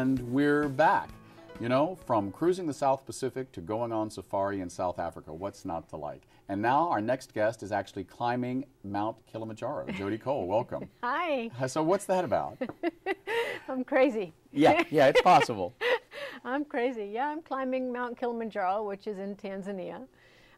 And we're back. You know, from cruising the South Pacific to going on safari in South Africa, what's not to like? And now our next guest is actually climbing Mount Kilimanjaro. Jody Cole, welcome. Hi. So what's that about? I'm crazy. Yeah, it's possible. I'm crazy. Yeah, I'm climbing Mount Kilimanjaro, which is in Tanzania.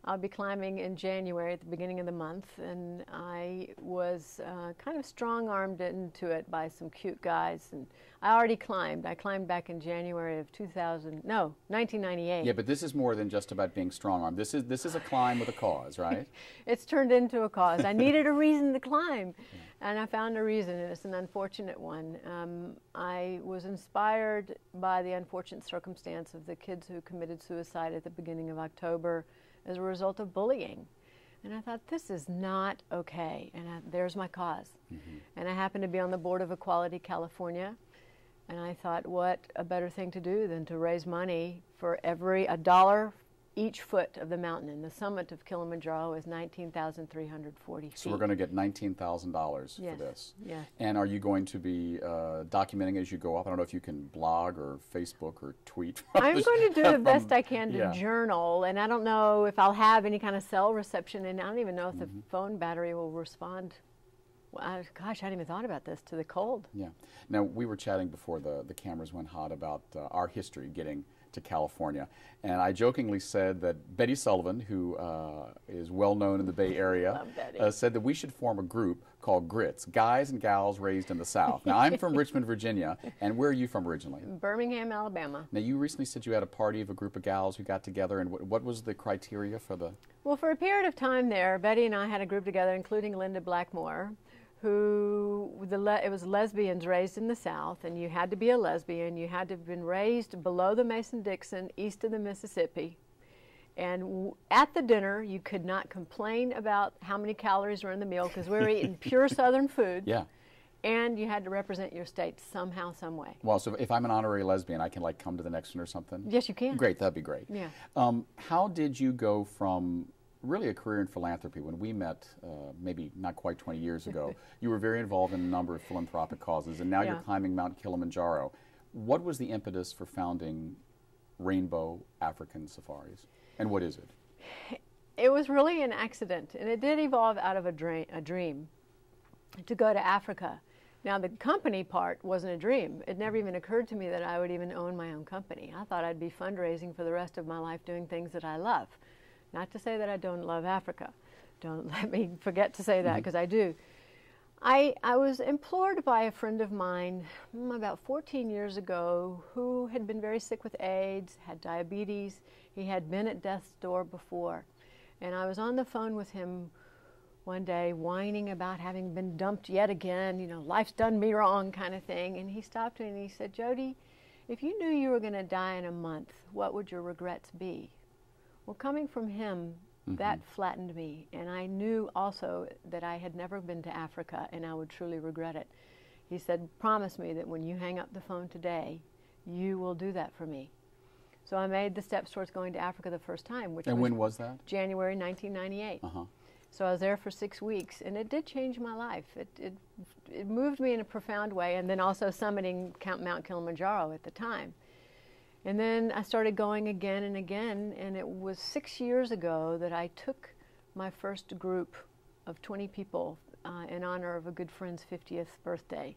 I'll be climbing in January at the beginning of the month, and I was kind of strong-armed into it by some cute guys, and I already climbed. I climbed back in January of 1998. Yeah, but this is more than just about being strong-armed. This is a climb with a cause, right? It's turned into a cause. I needed a reason to climb, and I found a reason, and it's an unfortunate one. I was inspired by the unfortunate circumstance of the kids who committed suicide at the beginning of October as a result of bullying. And I thought, this is not okay, and there's my cause. And I happened to be on the board of Equality California, and I thought, what a better thing to do than to raise money for a dollar each foot of the mountain. And the summit of Kilimanjaro is 19,340 feet. So we're going to get $19,000 Yes. for this. Yes. And are you going to be documenting as you go up? I don't know if you can blog or Facebook or tweet. I'm going to do the best I can to Yeah. journal, and I don't know if I'll have any kind of cell reception, and I don't even know if the phone battery will respond. Well, gosh, I hadn't even thought about this, to the cold. Yeah. Now, we were chatting before the cameras went hot about our history getting to California, and I jokingly said that Betty Sullivan, who is well known in the Bay Area, said that we should form a group called GRITS, Guys and Gals Raised in the South. Now, I'm from Richmond, Virginia, and where are you from originally? Birmingham, Alabama. Now, you recently said you had a party of a group of gals who got together, and what was the criteria for the... Well, for a period of time there, Betty and I had a group together, including Linda Blackmore, who it was lesbians raised in the South, and you had to be a lesbian. You had to have been raised below the Mason-Dixon, east of the Mississippi. And at the dinner, you could not complain about how many calories were in the meal because we were eating pure Southern food. Yeah. And you had to represent your state somehow, some way. Well, so if I'm an honorary lesbian, I can like come to the next one or something? Yes, you can. Great, that'd be great. Yeah. How did you go from really a career in philanthropy? When we met, maybe not quite 20 years ago, you were very involved in a number of philanthropic causes, and now you're climbing Mount Kilimanjaro. What was the impetus for founding Rainbow African Safaris, and what is it? It was really an accident, and it did evolve out of a dream to go to Africa. Now, the company part wasn't a dream. It never even occurred to me that I would even own my own company. I thought I'd be fundraising for the rest of my life doing things that I love. Not to say that I don't love Africa. Don't let me forget to say that, because I do. I was implored by a friend of mine about 14 years ago who had been very sick with AIDS, had diabetes. He had been at death's door before. And I was on the phone with him one day whining about having been dumped yet again, you know, life's done me wrong kind of thing. And he stopped me and he said, Jody, if you knew you were going to die in a month, what would your regrets be? Well, coming from him, that flattened me, and I knew also that I had never been to Africa, and I would truly regret it. He said, promise me that when you hang up the phone today, you will do that for me. So I made the steps towards going to Africa the first time, which when was that? January 1998. So I was there for 6 weeks, and it did change my life. It moved me in a profound way, and then also summiting Mount Kilimanjaro at the time. And then I started going again and again, and it was 6 years ago that I took my first group of 20 people in honor of a good friend's 50th birthday.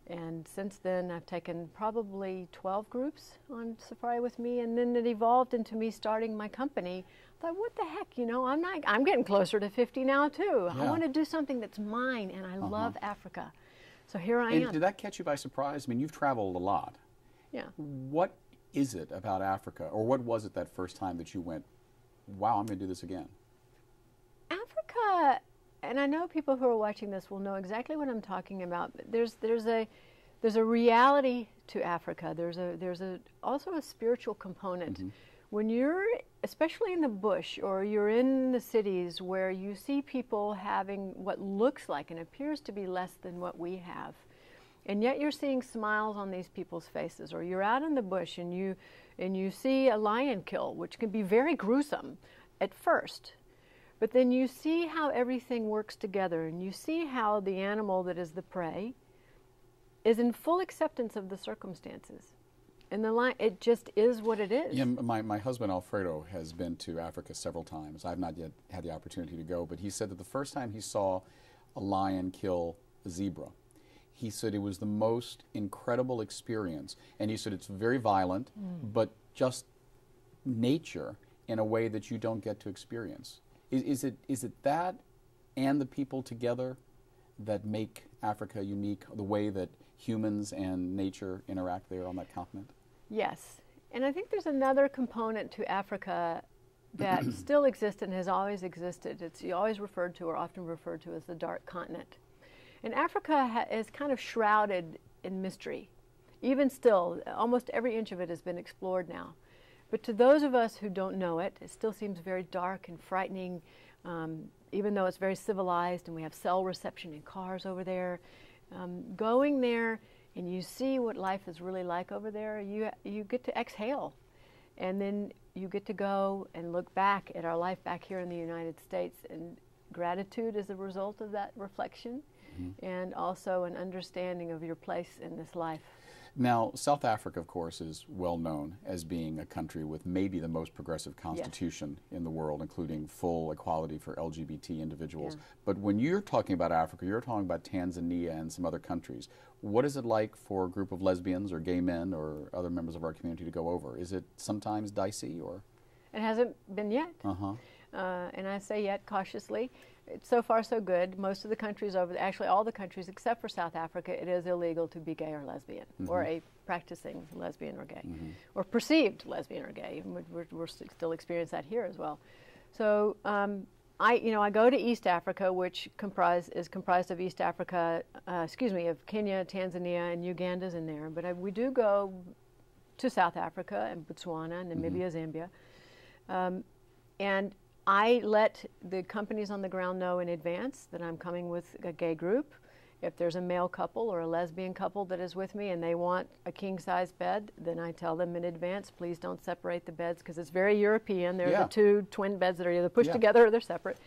And since then, I've taken probably 12 groups on safari with me, and then it evolved into me starting my company. I thought, what the heck, you know, I'm getting closer to 50 now, too. Yeah. I want to do something that's mine, and I love Africa. So here I am. Did that catch you by surprise? I mean, you've traveled a lot. Yeah. What is it about Africa, or what was it that first time that you went, wow, I'm going to do this again? Africa, and I know people who are watching this will know exactly what I'm talking about. But there's a reality to Africa. There's also a spiritual component. When you're, especially in the bush, or you're in the cities where you see people having what looks like and appears to be less than what we have, and yet you're seeing smiles on these people's faces, or you're out in the bush and you see a lion kill, which can be very gruesome at first, but then you see how everything works together, and you see how the animal that is the prey is in full acceptance of the circumstances. And the line, it just is what it is. Yeah, my husband Alfredo has been to Africa several times. I've not yet had the opportunity to go, but he said that the first time he saw a lion kill a zebra, he said it was the most incredible experience. And he said it's very violent, but just nature in a way that you don't get to experience. Is it that and the people together that make Africa unique, the way that humans and nature interact there on that continent? Yes. And I think there's another component to Africa that still exists and has always existed. It's always referred to or often referred to as the dark continent. And Africa is kind of shrouded in mystery. Even still, almost every inch of it has been explored now. But to those of us who don't know it, it still seems very dark and frightening, even though it's very civilized and we have cell reception in cars over there. Going there and you see what life is really like over there, you get to exhale. And then you get to go and look back at our life back here in the United States, and gratitude is a result of that reflection, and also an understanding of your place in this life. Now, South Africa, of course, is well known as being a country with maybe the most progressive constitution in the world, including full equality for LGBT individuals. Yeah. But when you're talking about Africa, you're talking about Tanzania and some other countries. What is it like for a group of lesbians or gay men or other members of our community to go over? Is it sometimes dicey, or? It hasn't been yet. And I say yet cautiously. It's so far so good. Most of the countries actually all the countries except for South Africa, it is illegal to be gay or lesbian, or a practicing lesbian or gay, or perceived lesbian or gay. We're still experience that here as well. So I go to East Africa, which is comprised of East Africa, of Kenya, Tanzania, and Uganda's in there. But we do go to South Africa and Botswana and Namibia, Zambia, and I let the companies on the ground know in advance that I'm coming with a gay group. If there's a male couple or a lesbian couple that is with me and they want a king-size bed, then I tell them in advance, please don't separate the beds, because it's very European. They're the two twin beds that are either pushed together or they're separate.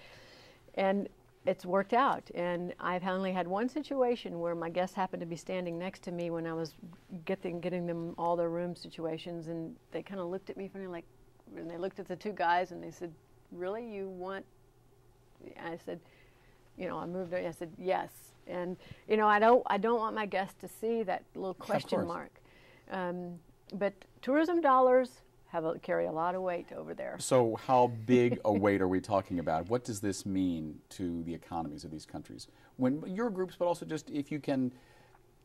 And it's worked out. And I've only had one situation where my guests happened to be standing next to me when I was getting them all their room situations, and they kind of looked at me funny, like, and they looked at the two guys and they said, "Really, you want?" I said, I moved. I said, "Yes." And I don't want my guests to see that little question mark. But tourism dollars carry a lot of weight over there. So how big a weight are we talking about? What does this mean to the economies of these countries? When your groups, but also just if you can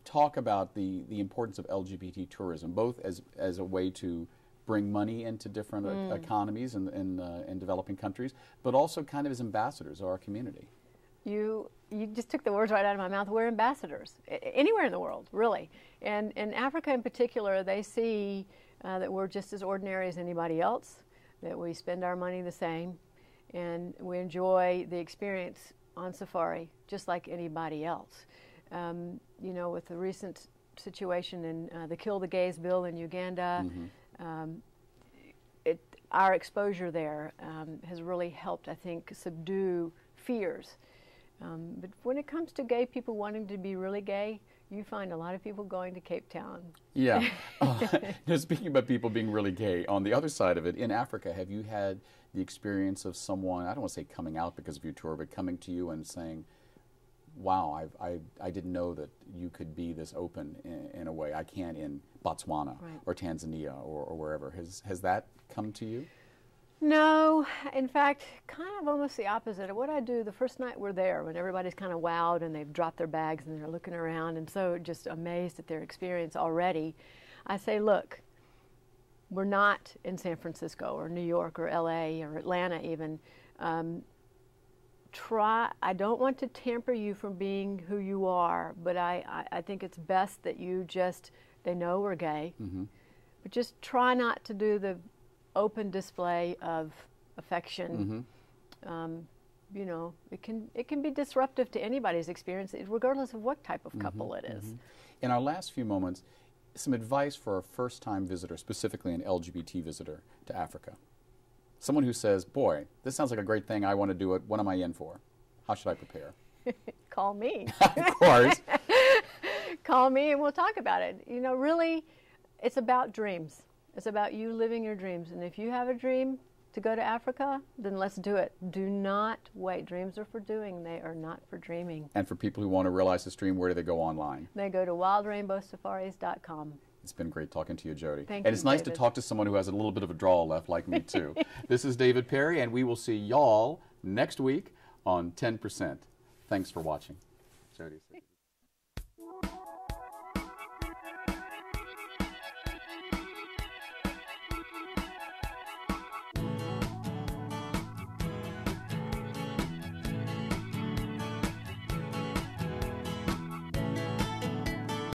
talk about the importance of LGBT tourism, both as a way to bring money into different economies in developing countries, but also kind of as ambassadors of our community. You just took the words right out of my mouth. We're ambassadors anywhere in the world, really. And in Africa in particular, they see that we're just as ordinary as anybody else, that we spend our money the same, and we enjoy the experience on safari just like anybody else. With the recent situation in the Kill the Gays bill in Uganda, our exposure there has really helped, I think, subdue fears. But when it comes to gay people wanting to be really gay, you find a lot of people going to Cape Town. Yeah. Speaking about people being really gay, on the other side of it, in Africa, have you had the experience of someone, I don't want to say coming out because of your tour, but coming to you and saying, wow, I didn't know that you could be this open in a way I can in Botswana or Tanzania or wherever. Has that come to you? No. In fact, kind of almost the opposite. What I do the first night we're there, when everybody's kind of wowed and they've dropped their bags and they're looking around and so just amazed at their experience already, I say, look, we're not in San Francisco or New York or LA or Atlanta even. I don't want to tamper you from being who you are, but I think it's best that they know we're gay, but just try not to do the open display of affection. It can be disruptive to anybody's experience, regardless of what type of couple it is. In our last few moments, some advice for a first-time visitor, specifically an LGBT visitor to Africa. Someone who says, boy, this sounds like a great thing, I want to do it, what am I in for? How should I prepare? Call me. Of course. Call me and we'll talk about it. Really, It's about dreams. It's about you living your dreams. And if you have a dream to go to Africa, then let's do it. Do not wait. Dreams are for doing. They are not for dreaming. And for people who want to realize this dream, where do they go online? They go to wildrainbowsafaris.com. It's been great talking to you, Jody. Thank you, and it's nice David. to talk to someone who has a little bit of a draw left like me, too. This is David Perry, and we will see y'all next week on 10%. Thanks for watching. Jody.